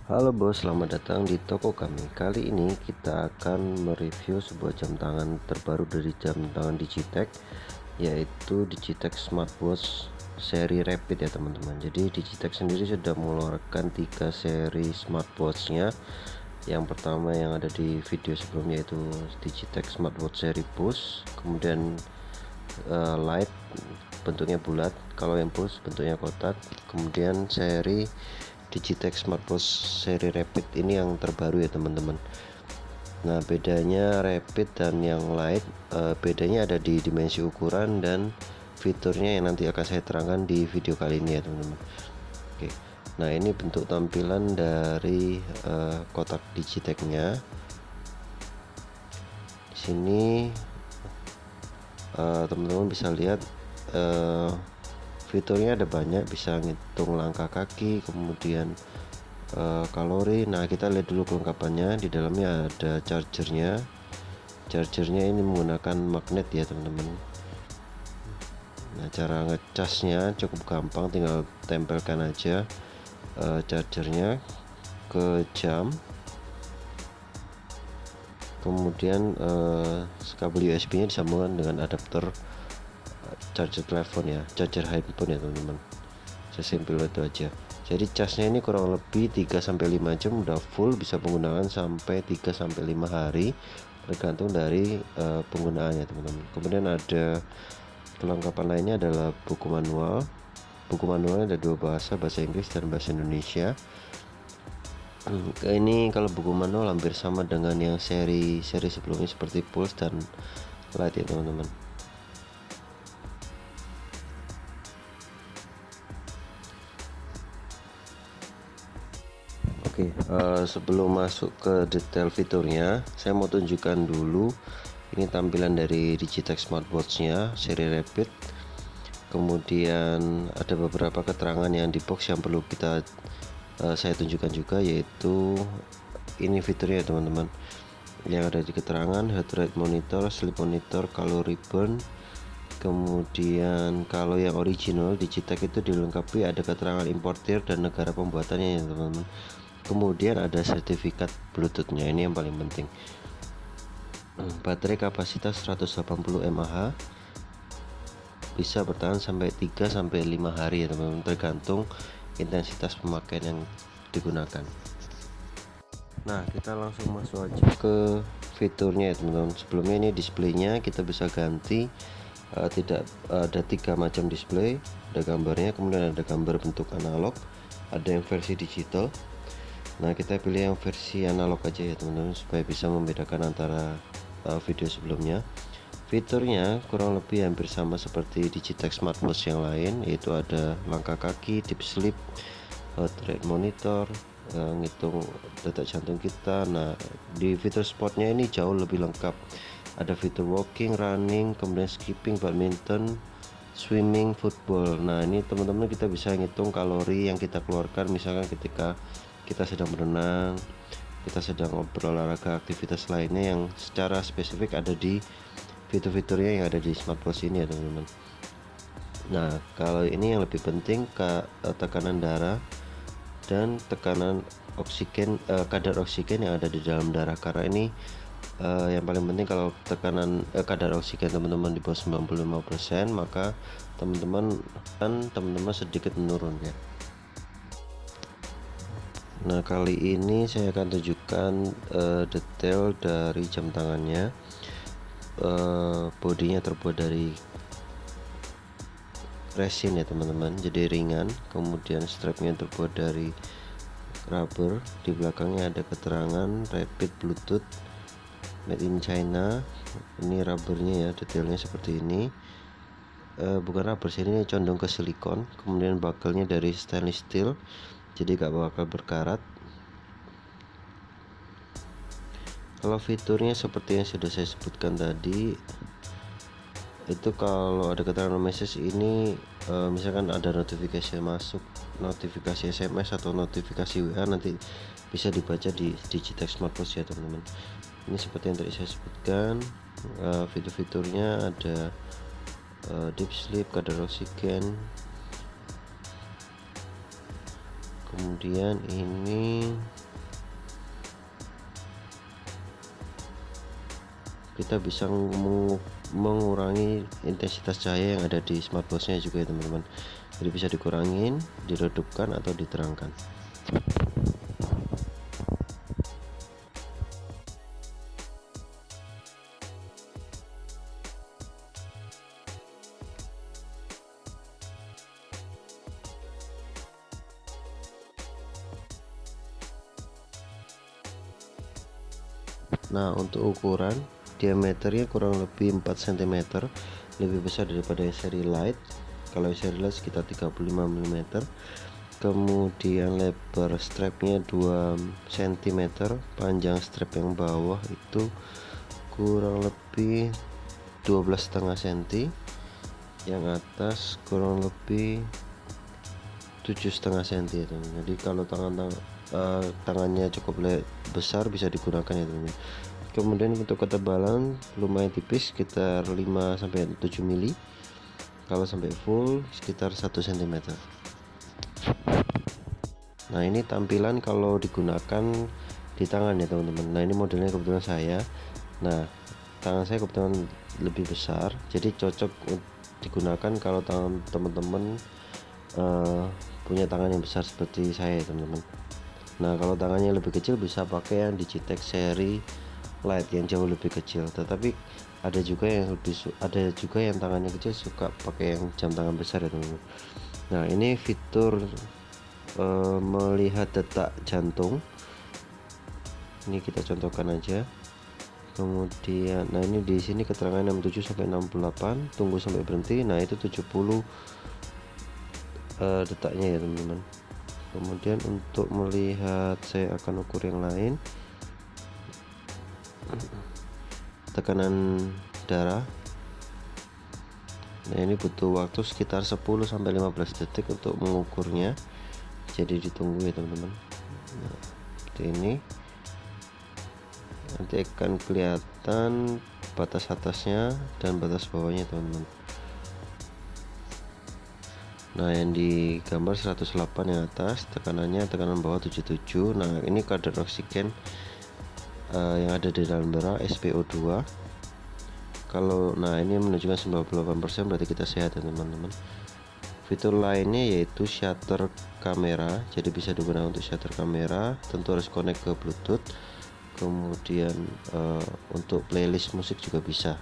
Halo bos, selamat datang di toko kami. Kali ini kita akan mereview sebuah jam tangan terbaru dari jam tangan Digitech, yaitu Digitech Smartwatch seri Rapid ya teman-teman. Jadi Digitech sendiri sudah mengeluarkan 3 seri smartwatchnya. Yang pertama yang ada di video sebelumnya itu Digitech Smartwatch seri Push, kemudian Light bentuknya bulat, kalau yang Push bentuknya kotak, kemudian seri Digitech Smartwatch seri Rapid ini yang terbaru ya teman-teman. Nah, bedanya Rapid dan yang Light, bedanya ada di dimensi ukuran dan fiturnya yang nanti akan saya terangkan di video kali ini ya teman-teman. Oke, nah ini bentuk tampilan dari kotak Digitech-nya. Di sini teman-teman bisa lihat fiturnya ada banyak, bisa ngitung langkah kaki, kemudian kalori. Nah, kita lihat dulu kelengkapannya. Di dalamnya ada chargernya. Chargernya ini menggunakan magnet ya teman-teman. Nah, cara ngecasnya cukup gampang, tinggal tempelkan aja chargernya ke jam, kemudian kabel USB nya disambungkan dengan adapter charger telepon ya, charger handphone ya teman-teman. Sesimpel itu aja. Jadi casnya ini kurang lebih 3-5 jam udah full, bisa penggunaan sampai 3-5 hari tergantung dari penggunaannya teman-teman. Kemudian ada kelengkapan lainnya adalah buku manual. Buku manualnya ada dua bahasa Inggris dan bahasa Indonesia. Ini kalau buku manual hampir sama dengan yang seri sebelumnya seperti Pulse dan Light ya teman-teman. Oke, sebelum masuk ke detail fiturnya, saya mau tunjukkan dulu ini tampilan dari Digitech Smartwatch-nya seri Rapid. Kemudian ada beberapa keterangan yang di box yang perlu saya tunjukkan juga, yaitu ini fiturnya ya teman-teman. Yang ada di keterangan heart rate monitor, sleep monitor, calorie burn. Kemudian kalau yang original Digitech itu dilengkapi ada keterangan importir dan negara pembuatannya ya teman-teman. Kemudian ada sertifikat Bluetooth-nya, ini yang paling penting. Baterai kapasitas 180 mAh, bisa bertahan sampai 3-5 hari ya teman-teman, tergantung intensitas pemakaian yang digunakan. Nah, kita langsung masuk aja ke fiturnya ya teman-teman. Sebelumnya ini displaynya kita bisa ganti, tidak ada 3 macam display, ada gambarnya, kemudian ada gambar bentuk analog, ada yang versi digital. Nah, kita pilih yang versi analog aja ya teman-teman, supaya bisa membedakan antara video sebelumnya. Fiturnya kurang lebih hampir sama seperti Digitech Smartwatch yang lain, yaitu ada langkah kaki, deep sleep, heart rate monitor, ngitung detak jantung kita. Nah, di fitur sportnya ini jauh lebih lengkap, ada fitur walking, running, kemudian skipping, badminton, swimming, football. Nah, ini teman-teman kita bisa ngitung kalori yang kita keluarkan, misalkan ketika kita sedang berenang, kita sedang berolahraga, aktivitas lainnya yang secara spesifik ada di fitur-fiturnya yang ada di smartwatch ini ya teman-teman. Nah, kalau ini yang lebih penting tekanan darah dan tekanan oksigen, kadar oksigen yang ada di dalam darah, karena ini yang paling penting. Kalau kadar oksigen teman-teman di bawah 95%, maka teman-teman sedikit menurun ya. Nah, kali ini saya akan tunjukkan detail dari jam tangannya. Bodinya terbuat dari resin ya teman-teman, jadi ringan. Kemudian strapnya terbuat dari rubber. Di belakangnya ada keterangan Rapid Bluetooth made in China. Ini rubbernya ya, detailnya seperti ini. Bukan rubber sih, ini condong ke silikon. Kemudian buckle-nya dari stainless steel, jadi gak bakal berkarat. Kalau fiturnya seperti yang sudah saya sebutkan tadi, itu kalau ada keterangan message ini, misalkan ada notifikasi masuk, notifikasi SMS atau notifikasi WA, nanti bisa dibaca di Digitech Smartwatch ya teman-teman. Ini seperti yang tadi saya sebutkan, fitur-fiturnya ada deep sleep, kadar oksigen, Kemudian ini kita bisa mengurangi intensitas cahaya yang ada di smartboxnya juga ya teman-teman. Jadi bisa dikurangin, diredupkan atau diterangkan. Nah, untuk ukuran diameternya kurang lebih 4 cm, lebih besar daripada seri light. Kalau seri light sekitar 35 mm. Kemudian lebar strapnya 2 cm, panjang strap yang bawah itu kurang lebih 12,5 cm, yang atas kurang lebih 7,5 cm ya teman. Jadi kalau tangannya cukup besar bisa digunakan ya teman. Kemudian untuk ketebalan lumayan tipis, sekitar 5-7 mili. Kalau sampai full sekitar 1 cm. Nah, ini tampilan kalau digunakan di tangan ya teman-teman. Nah, ini modelnya kebetulan saya. Nah, tangan saya kebetulan lebih besar, jadi cocok digunakan kalau tangan teman-teman punya tangan yang besar seperti saya ya teman-teman. Nah, kalau tangannya lebih kecil bisa pakai yang Digitech seri light yang jauh lebih kecil. Tetapi ada juga yang tangannya kecil suka pakai yang jam tangan besar ya teman-teman. Nah, ini fitur melihat detak jantung. Ini kita contohkan aja. Kemudian nah ini di sini keterangan 67 sampai 68, tunggu sampai berhenti. Nah, itu 70 detaknya ya teman-teman. Kemudian untuk melihat, saya akan ukur yang lain. Tekanan darah. Nah, ini butuh waktu sekitar 10 sampai 15 detik untuk mengukurnya. Jadi ditunggu ya teman-teman. Nah, seperti ini. Nanti akan kelihatan batas atasnya dan batas bawahnya teman-teman. Nah, yang di gambar 108 yang atas tekanannya, tekanan bawah 77. Nah, ini kadar oksigen yang ada di dalam darah SpO2. Nah, ini menunjukkan 98%, berarti kita sehat ya teman-teman. Fitur lainnya yaitu shutter kamera, jadi bisa digunakan untuk shutter kamera, tentu harus connect ke Bluetooth. Kemudian untuk playlist musik juga bisa.